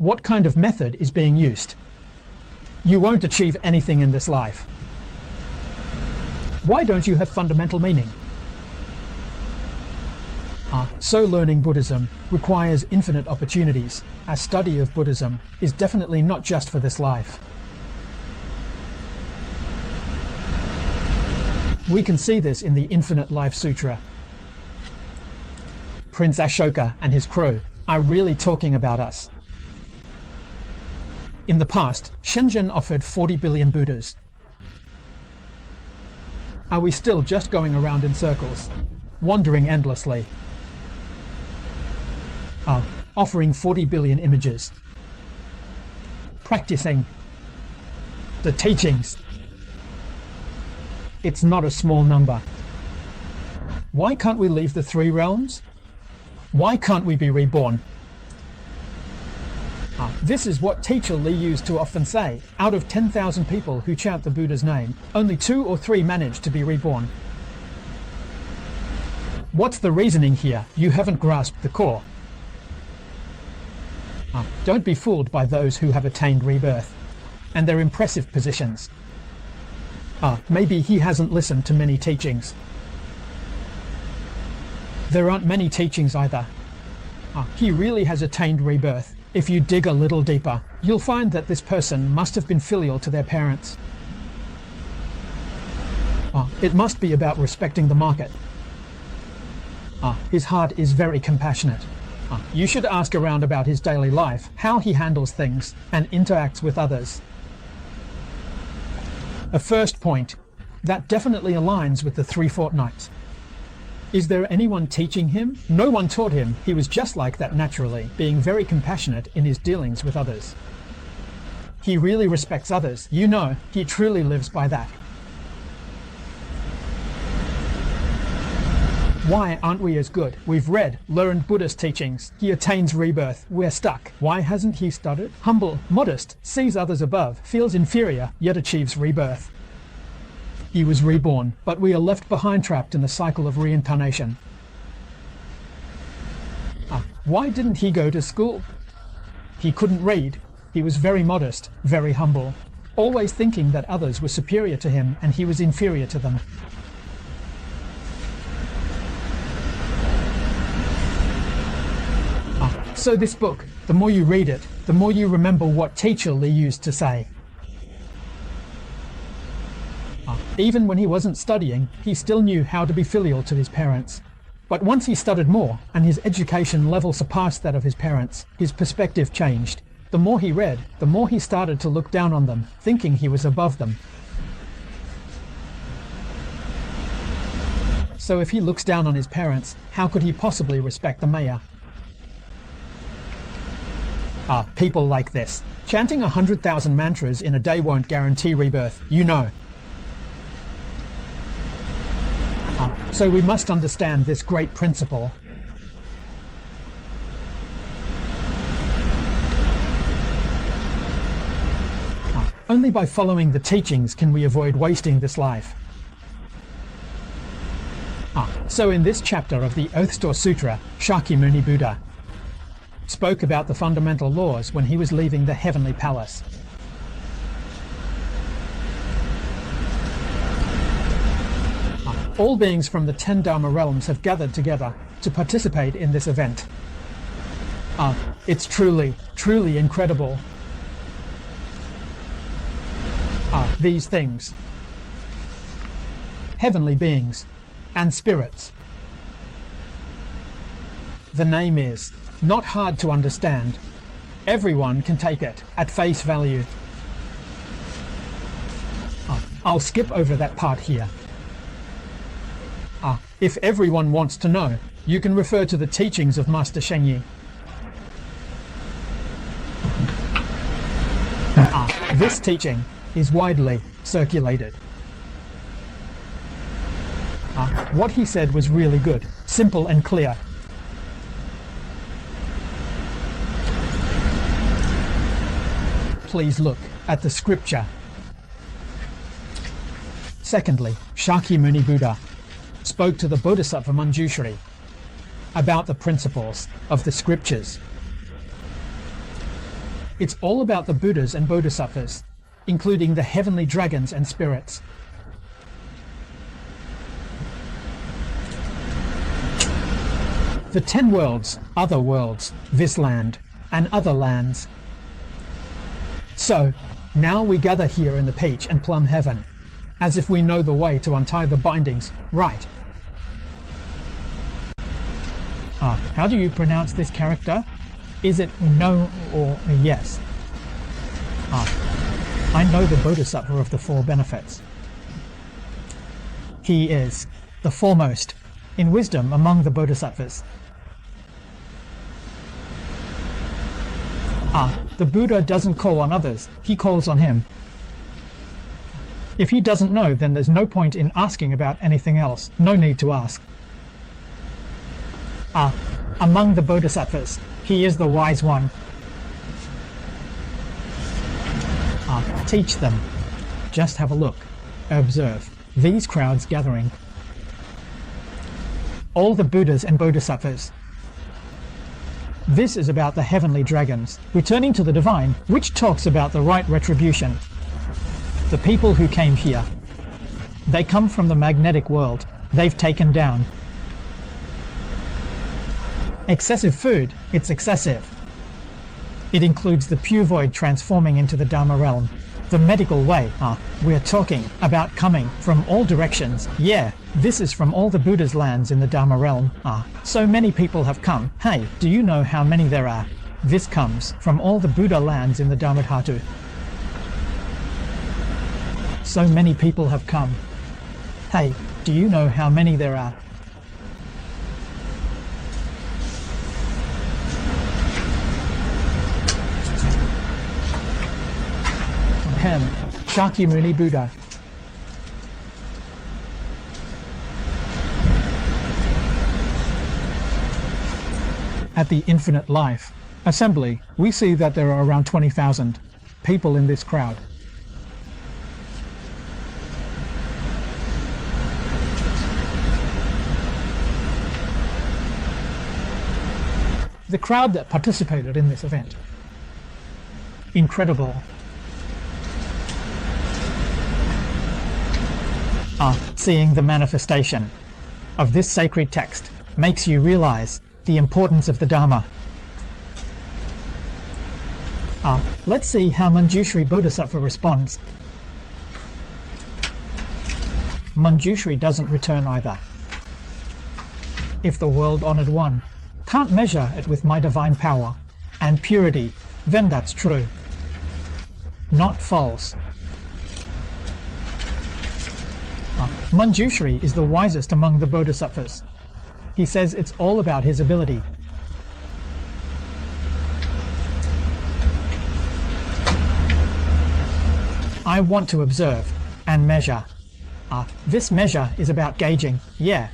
what kind of method is being used. You won't achieve anything in this life. Why don't you have fundamental meaning? So learning Buddhism requires infinite opportunities. A study of Buddhism is definitely not just for this life. We can see this in the Infinite Life Sutra. Prince Ashoka and his crew are really talking about us. In the past, Shenzhen offered 40 billion Buddhas. Are we still just going around in circles, wandering endlessly? Offering 40 billion images, practicing the teachings. It's not a small number. Why can't we leave the three realms? Why can't we be reborn? This is what teacher Li used to often say. Out of 10,000 people who chant the Buddha's name, only 2 or 3 manage to be reborn. What's the reasoning here? You haven't grasped the core. Don't be fooled by those who have attained rebirth and their impressive positions. Maybe he hasn't listened to many teachings. There aren't many teachings either. He really has attained rebirth. If you dig a little deeper, you'll find that this person must have been filial to their parents. It must be about respecting the market. His heart is very compassionate. You should ask around about his daily life, how he handles things and interacts with others. A first point that definitely aligns with the 3 fortnights. Is there anyone teaching him? No one taught him. He was just like that naturally, being very compassionate in his dealings with others. He really respects others. You know, he truly lives by that. Why aren't we as good? We've read, learned Buddhist teachings. He attains rebirth. We're stuck. Why hasn't he studied? Humble, modest, sees others above, feels inferior, yet achieves rebirth. He was reborn, but we are left behind trapped in the cycle of reincarnation. Why didn't he go to school? He couldn't read. He was very modest, very humble, always thinking that others were superior to him and he was inferior to them. So this book, the more you read it, the more you remember what teacher Li used to say. Even when he wasn't studying, he still knew how to be filial to his parents. But once he studied more, and his education level surpassed that of his parents, his perspective changed. The more he read, the more he started to look down on them, thinking he was above them. So if he looks down on his parents, how could he possibly respect the mayor? People like this. Chanting 100,000 mantras in a day won't guarantee rebirth, you know. So we must understand this great principle. Only by following the teachings can we avoid wasting this life. So in this chapter of the Oath Store Sutra, Shakyamuni Buddha spoke about the fundamental laws when he was leaving the heavenly palace. All beings from the 10 Dharma realms have gathered together to participate in this event. It's truly, truly incredible. These things, heavenly beings and spirits. The name is not hard to understand. Everyone can take it at face value. I'll skip over that part here. If everyone wants to know, you can refer to the teachings of Master Shengyi. This teaching is widely circulated. What he said was really good, simple and clear. Please look at the scripture. Secondly, Shakyamuni Buddha spoke to the Bodhisattva Manjushri about the principles of the scriptures. It's all about the Buddhas and Bodhisattvas, including the heavenly dragons and spirits. The 10 worlds, other worlds, this land, and other lands. So, now we gather here in the peach and plum heaven, as if we know the way to untie the bindings, right? How do you pronounce this character? Is it no or yes? I know the Bodhisattva of the 4 benefits. He is the foremost in wisdom among the Bodhisattvas. The Buddha doesn't call on others, he calls on him. If he doesn't know, then there's no point in asking about anything else. No need to ask. Among the Bodhisattvas, he is the wise one. Teach them. Just have a look. Observe. These crowds gathering. All the Buddhas and Bodhisattvas. This is about the heavenly dragons, returning to the divine, which talks about the right retribution. The people who came here. They come from the magnetic world. They've taken down. Excessive food, it's excessive. It includes the pure void transforming into the Dharma realm. The medical way, we're talking about coming from all directions. Yeah, this is from all the Buddha's lands in the Dharma realm. So many people have come. Hey, do you know how many there are? This comes from all the Buddha lands in the Dharmadhatu. So many people have come. Hey, do you know how many there are? Shakyamuni Buddha. At the Infinite Life Assembly, we see that there are around 20,000 people in this crowd. The crowd that participated in this event. Incredible. Seeing the manifestation of this sacred text makes you realize the importance of the Dharma. Let's see how Manjushri Bodhisattva responds. Manjushri doesn't return either. If the world-honored one can't measure it with my divine power and purity, then that's true, not false. Manjushri is the wisest among the Bodhisattvas. He says it's all about his ability. I want to observe and measure. This measure is about gauging. Yeah.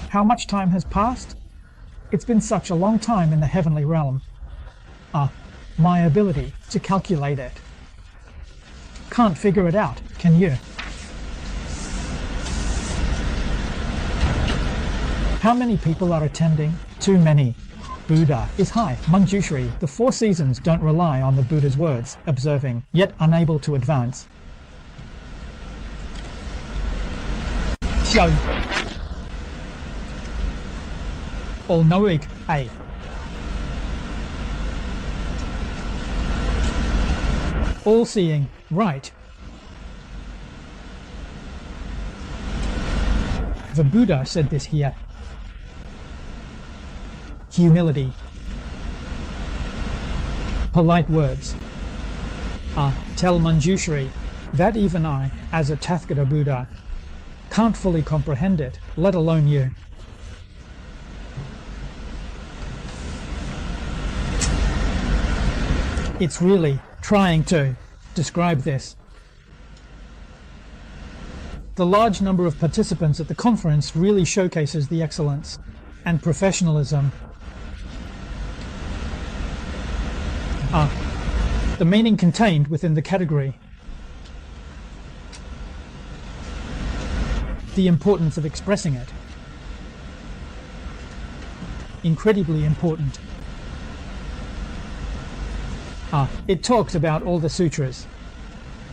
How much time has passed? It's been such a long time in the heavenly realm. My ability to calculate it. Can't figure it out, can you? How many people are attending? Too many. Buddha is high. Manjushri, the 4 seasons don't rely on the Buddha's words, observing, yet unable to advance. Xiao. All-knowing, A. All-seeing, right. The Buddha said this here. Humility. Polite words. Tell Manjushri that even I, as a Tathagata Buddha, can't fully comprehend it, let alone you. It's really trying to describe this. The large number of participants at the conference really showcases the excellence and professionalism. The meaning contained within the category. The importance of expressing it. Incredibly important. It talks about all the sutras.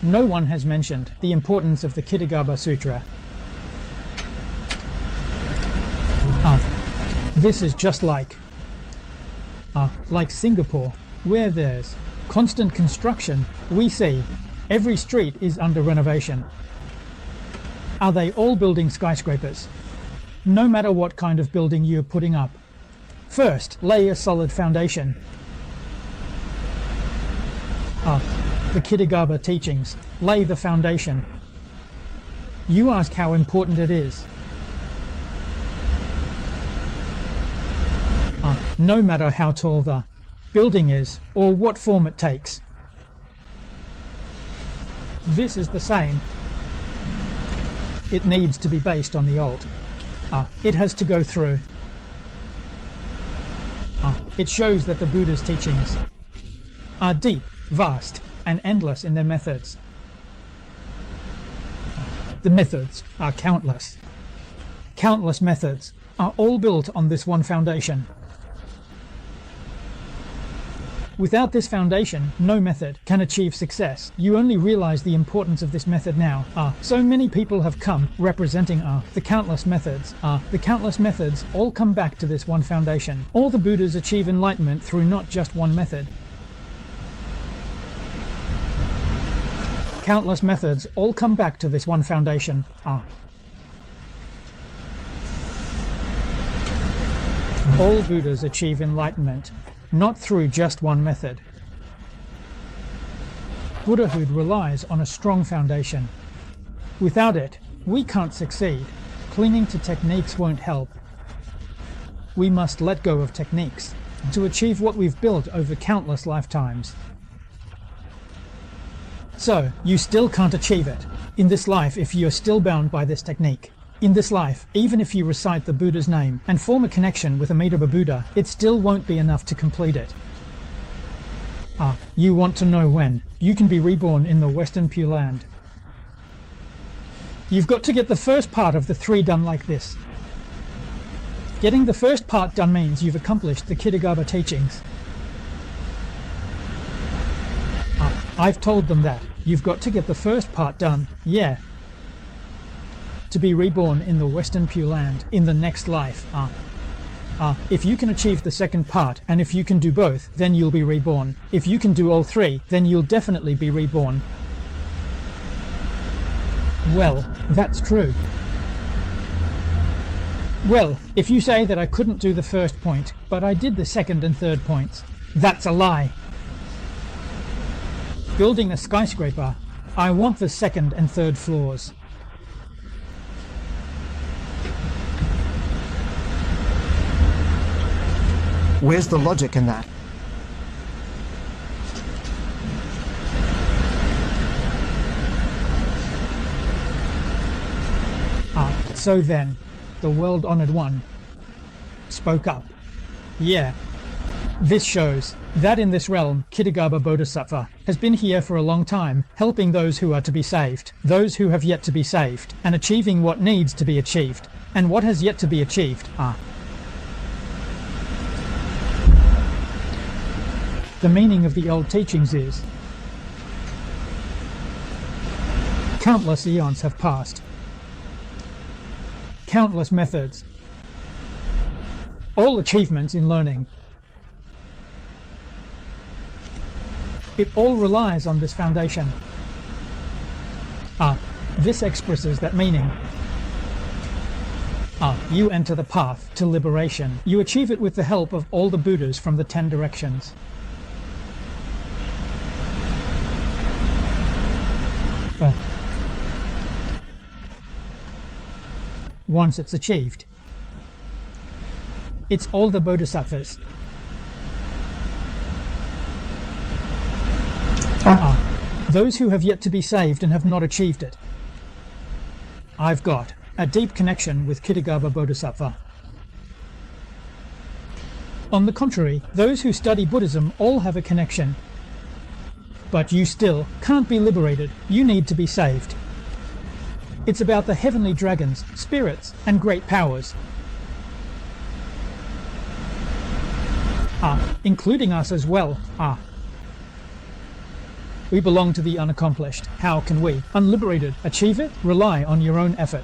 No one has mentioned the importance of the Kitagaba Sutra. This is just like Singapore, where there's constant construction. We see every street is under renovation. Are they all building skyscrapers? No matter what kind of building you're putting up, first lay a solid foundation. The Kitagaba teachings lay the foundation. You ask how important it is. No matter how tall the building is or what form it takes. This is the same. It needs to be based on the old. It has to go through. It shows that the Buddha's teachings are deep, vast, and endless in their methods. The methods are countless. Countless methods are all built on this one foundation. Without this foundation, no method can achieve success. You only realize the importance of this method now. So many people have come representing the countless methods. The countless methods all come back to this one foundation. All the Buddhas achieve enlightenment through not just one method. Countless methods all come back to this one foundation. All Buddhas achieve enlightenment not through just one method. Buddhahood relies on a strong foundation. Without it, we can't succeed. Clinging to techniques won't help. We must let go of techniques to achieve what we've built over countless lifetimes. So, you still can't achieve it in this life if you're still bound by this technique. In this life, even if you recite the Buddha's name and form a connection with Amitabha Buddha, it still won't be enough to complete it. You want to know when you can be reborn in the Western Pure Land. You've got to get the first part of the 3 done like this. Getting the first part done means you've accomplished the Kitagaba teachings. I've told them that. You've got to get the first part done, yeah. To be reborn in the Western Pure Land in the next life. If you can achieve the second part, and if you can do both, then you'll be reborn. If you can do all 3, then you'll definitely be reborn. Well, that's true. Well, if you say that I couldn't do the first point, but I did the second and third points, that's a lie. Building a skyscraper, I want the second and third floors. Where's the logic in that? So then, the world-honored one spoke up. Yeah, this shows that in this realm, Kitagaba Bodhisattva has been here for a long time, helping those who are to be saved, those who have yet to be saved, and achieving what needs to be achieved, and what has yet to be achieved. The meaning of the old teachings is, countless eons have passed. Countless methods. All achievements in learning. It all relies on this foundation. This expresses that meaning. You enter the path to liberation. You achieve it with the help of all the Buddhas from the 10 directions. Once it's achieved, it's all the Bodhisattvas. Those who have yet to be saved and have not achieved it. I've got a deep connection with Kitagaba Bodhisattva. On the contrary, those who study Buddhism all have a connection. But you still can't be liberated. You need to be saved. It's about the heavenly dragons, spirits, and great powers. Including us as well. We belong to the unaccomplished. How can we, unliberated, achieve it? Rely on your own effort.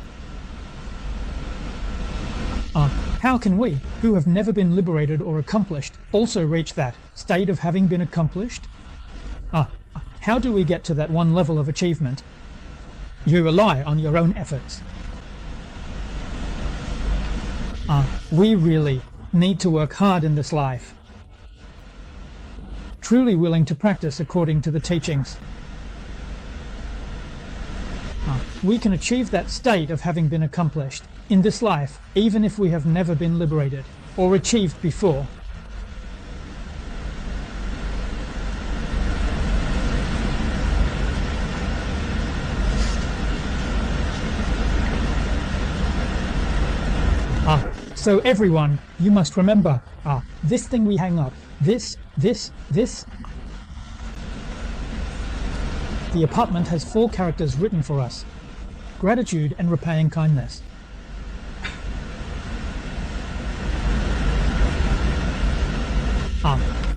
How can we, who have never been liberated or accomplished, also reach that state of having been accomplished? How do we get to that one level of achievement? You rely on your own efforts. We really need to work hard in this life. Truly willing to practice according to the teachings. We can achieve that state of having been accomplished in this life, even if we have never been liberated or achieved before. So everyone, you must remember, this thing we hang up, this. The apartment has 4 characters written for us: gratitude and repaying kindness.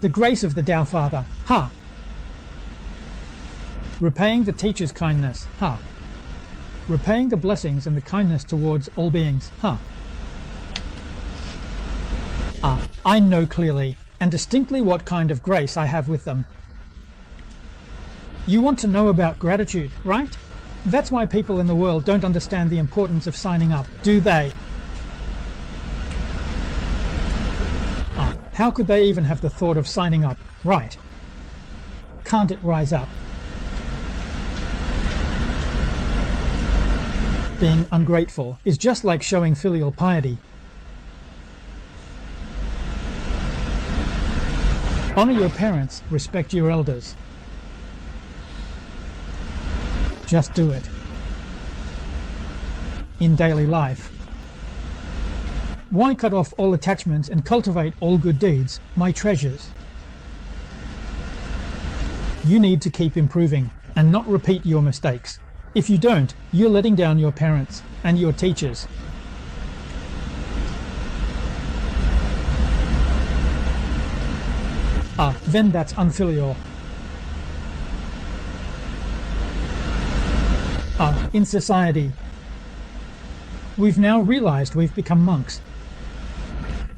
The grace of the Tao Father, repaying the teacher's kindness, repaying the blessings and the kindness towards all beings, I know clearly and distinctly what kind of grace I have with them. You want to know about gratitude, right? That's why people in the world don't understand the importance of signing up, do they? How could they even have the thought of signing up, right? Can't it rise up? Being ungrateful is just like showing filial piety. Honor your parents, respect your elders. Just do it. In daily life. Why cut off all attachments and cultivate all good deeds, my treasures? You need to keep improving and not repeat your mistakes. If you don't, you're letting down your parents and your teachers. Then that's unfilial. In society, we've now realized we've become monks.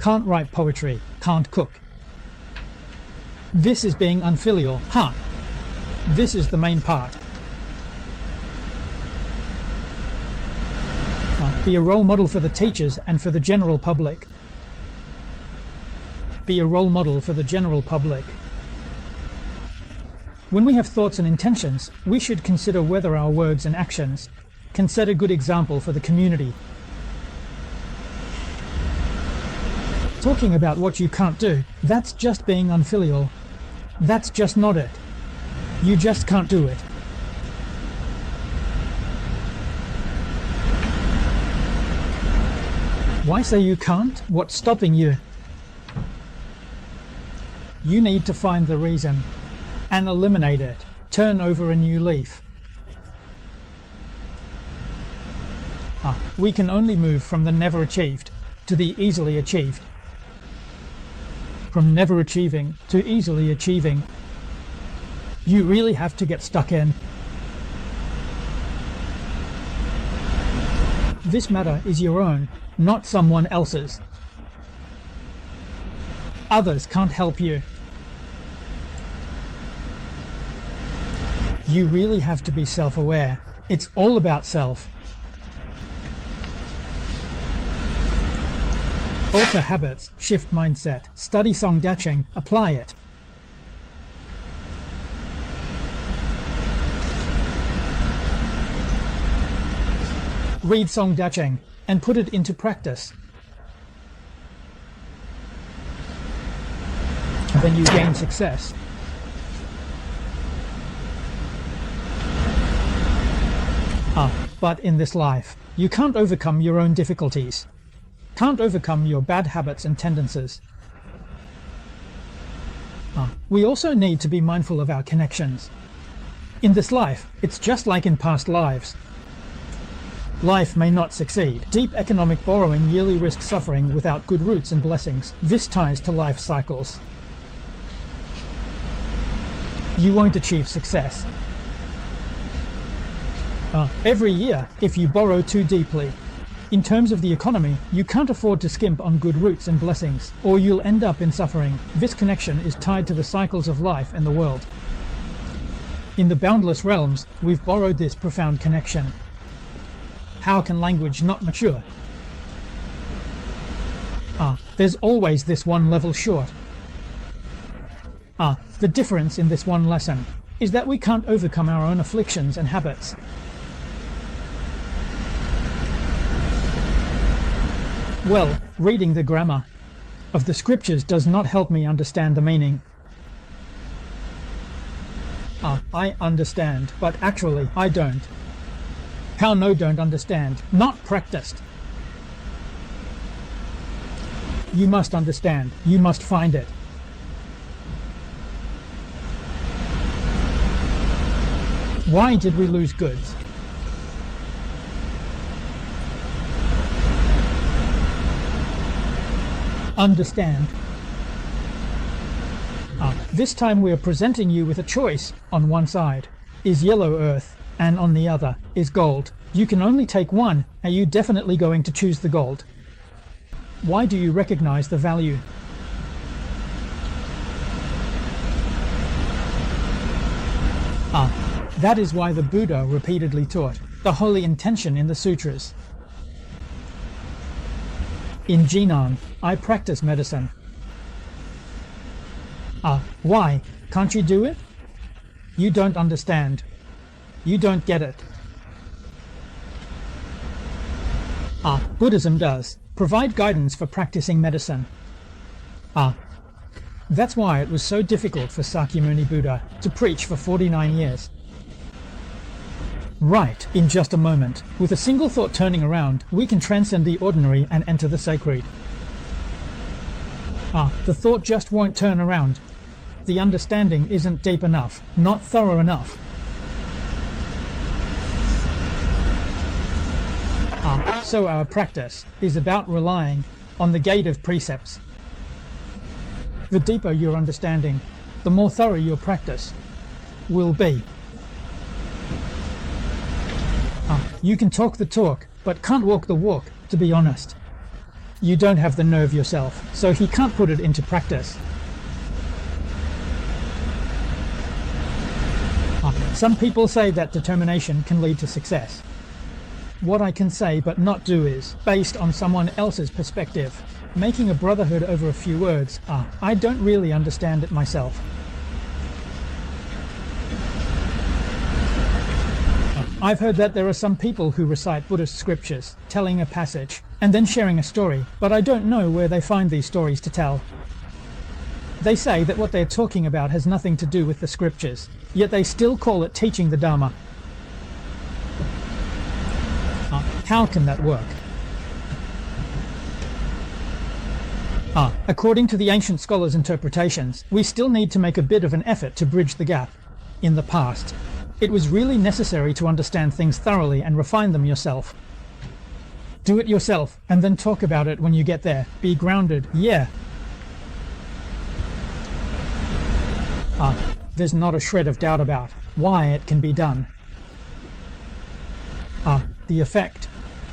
Can't write poetry, can't cook. This is being unfilial, This is the main part. Be a role model for the teachers and for the general public. Be a role model for the general public. When we have thoughts and intentions, we should consider whether our words and actions can set a good example for the community. Talking about what you can't do, that's just being unfilial. That's just not it. You just can't do it. Why say you can't? What's stopping you? You need to find the reason and eliminate it. Turn over a new leaf. We can only move from the never achieved to the easily achieved. From never achieving to easily achieving. You really have to get stuck in. This matter is your own, not someone else's. Others can't help you. You really have to be self-aware. It's all about self. Alter habits, shift mindset, study Song Dacheng, apply it. Read Song Dacheng and put it into practice. Then you gain success. But in this life, you can't overcome your own difficulties. Can't overcome your bad habits and tendencies. We also need to be mindful of our connections. In this life, it's just like in past lives. Life may not succeed. Deep economic borrowing yearly risks suffering without good roots and blessings. This ties to life cycles. you won't achieve success. Every year, if you borrow too deeply, in terms of the economy, you can't afford to skimp on good roots and blessings, or you'll end up in suffering. This connection is tied to the cycles of life and the world. In the boundless realms, we've borrowed this profound connection. How can language not mature? There's always this one level short. The difference in this one lesson is that we can't overcome our own afflictions and habits. Well, reading the grammar of the scriptures does not help me understand the meaning. I understand, but actually I don't. How no don't understand? Not practiced. You must understand. You must find it. Why did we lose goods? Understand. This time we are presenting you with a choice. On one side is yellow earth and on the other is gold. You can only take one. Are you definitely going to choose the gold? Why do you recognize the value? That is why the Buddha repeatedly taught the holy intention in the sutras. In Jinan, I practice medicine. Why? Can't you do it? You don't understand. You don't get it. Buddhism does provide guidance for practicing medicine. That's why it was so difficult for Sakyamuni Buddha to preach for 49 years. Right, in just a moment, with a single thought turning around, we can transcend the ordinary and enter the sacred. The thought just won't turn around. The understanding isn't deep enough, not thorough enough. So our practice is about relying on the gate of precepts. The deeper your understanding, the more thorough your practice will be. You can talk the talk, but can't walk the walk, to be honest. You don't have the nerve yourself, so he can't put it into practice. Some people say that determination can lead to success. What I can say but not do is, based on someone else's perspective, making a brotherhood over a few words. I don't really understand it myself. I've heard that there are some people who recite Buddhist scriptures, telling a passage, and then sharing a story, but I don't know where they find these stories to tell. They say that what they're talking about has nothing to do with the scriptures, yet they still call it teaching the Dharma. How can that work? According to the ancient scholars' interpretations, we still need to make a bit of an effort to bridge the gap. In the past, it was really necessary to understand things thoroughly and refine them yourself. Do it yourself, and then talk about it when you get there. Be grounded, yeah. There's not a shred of doubt about why it can be done. The effect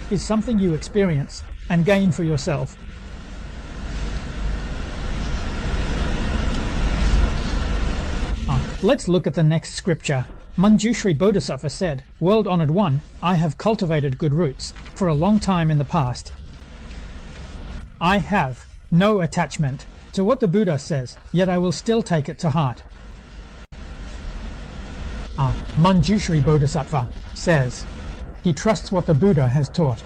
is something you experience and gain for yourself. Let's look at the next scripture. Manjushri Bodhisattva said, "World-honored one, I have cultivated good roots for a long time in the past. I have no attachment to what the Buddha says, yet I will still take it to heart." Manjushri Bodhisattva says he trusts what the Buddha has taught.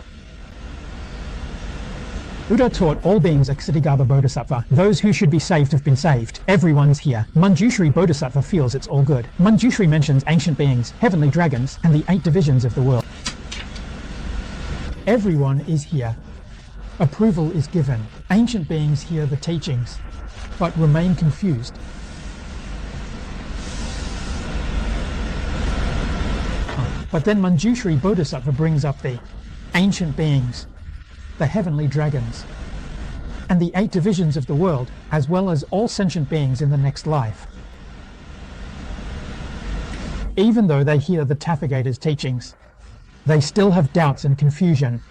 Buddha taught all beings are Ksitigarbha Bodhisattva. Those who should be saved have been saved. Everyone's here. Manjushri Bodhisattva feels it's all good. Manjushri mentions ancient beings, heavenly dragons, and the 8 divisions of the world. Everyone is here. Approval is given. Ancient beings hear the teachings, but remain confused. But then Manjushri Bodhisattva brings up the ancient beings, the heavenly dragons, and the 8 divisions of the world, as well as all sentient beings in the next life. Even though they hear the Tathagata's teachings, they still have doubts and confusion.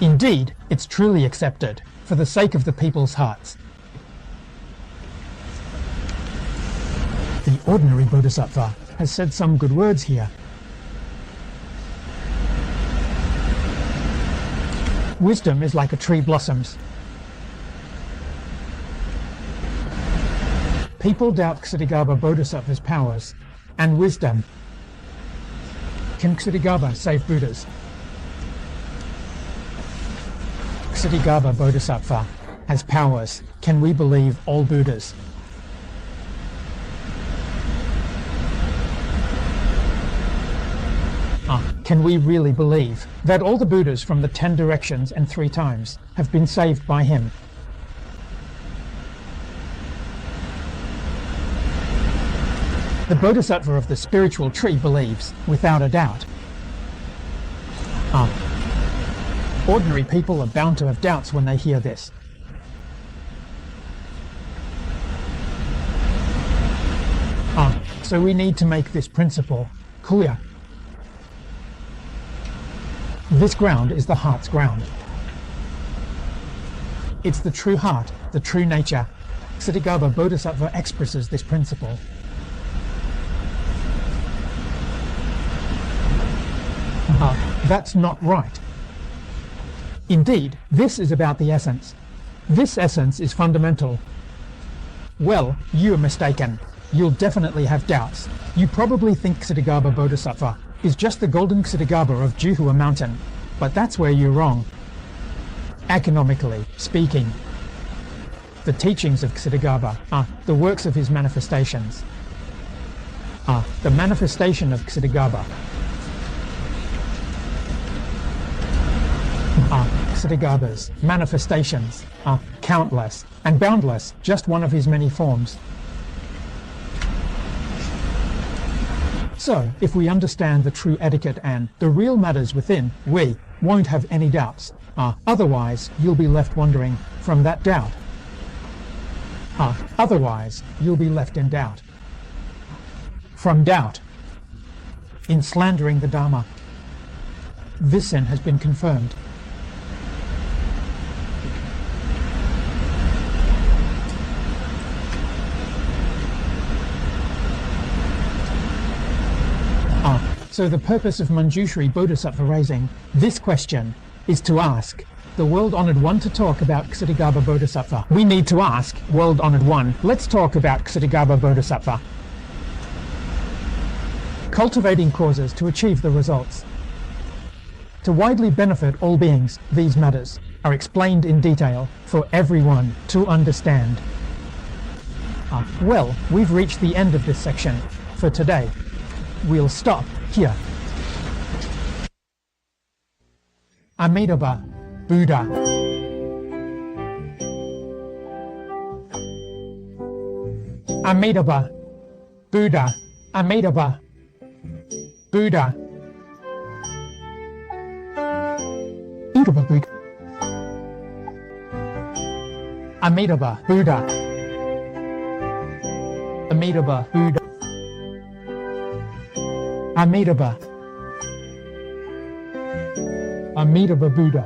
Indeed, it's truly accepted, for the sake of the people's hearts. The ordinary Bodhisattva has said some good words here. Wisdom is like a tree blossoms. People doubt Ksitigarbha Bodhisattva's powers and wisdom. Can Ksitigarbha save Buddhas? Ksitigarbha Bodhisattva has powers. Can we believe all Buddhas? Can we really believe that all the Buddhas from the 10 directions and 3 times have been saved by him? The Bodhisattva of the spiritual tree believes, without a doubt. Ordinary people are bound to have doubts when they hear this. So we need to make this principle clear. This ground is the heart's ground. It's the true heart, the true nature. Ksitigarbha Bodhisattva expresses this principle. That's not right. Indeed, this is about the essence. This essence is fundamental. Well, you are mistaken. You'll definitely have doubts. You probably think Ksitigarbha Bodhisattva is just the golden Ksitigarbha of Juhua Mountain, but that's where you're wrong. Economically speaking, the teachings of Ksitigarbha are the works of his manifestations. The manifestation of Ksitigarbha. Ksitigarbha's manifestations are countless and boundless, just one of his many forms. So, if we understand the true etiquette and the real matters within, we won't have any doubts. Otherwise, you'll be left wondering from that doubt. Otherwise, you'll be left in doubt. From doubt, in slandering the Dharma. This sin has been confirmed. So the purpose of Manjushri Bodhisattva raising this question is to ask the World-Honored One to talk about Ksitigarbha Bodhisattva. We need to ask, World-Honored One, let's talk about Ksitigarbha Bodhisattva. Cultivating causes to achieve the results. To widely benefit all beings, these matters are explained in detail for everyone to understand. Well, we've reached the end of this section for today. We'll stop here. Amitabha Buddha. Amitabha Buddha. Amitabha Buddha. Amitabha Buddha. Amitabha Buddha. Amitabha Buddha. Amitabha. Amitabha Buddha.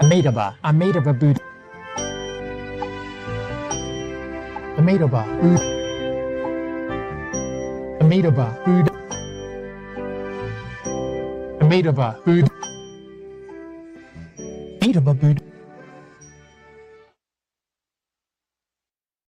Amitabha. Amitabha Buddha. Amitabha Buddha. Amitabha Buddha. Amitabha Buddha. Amitabha Buddha.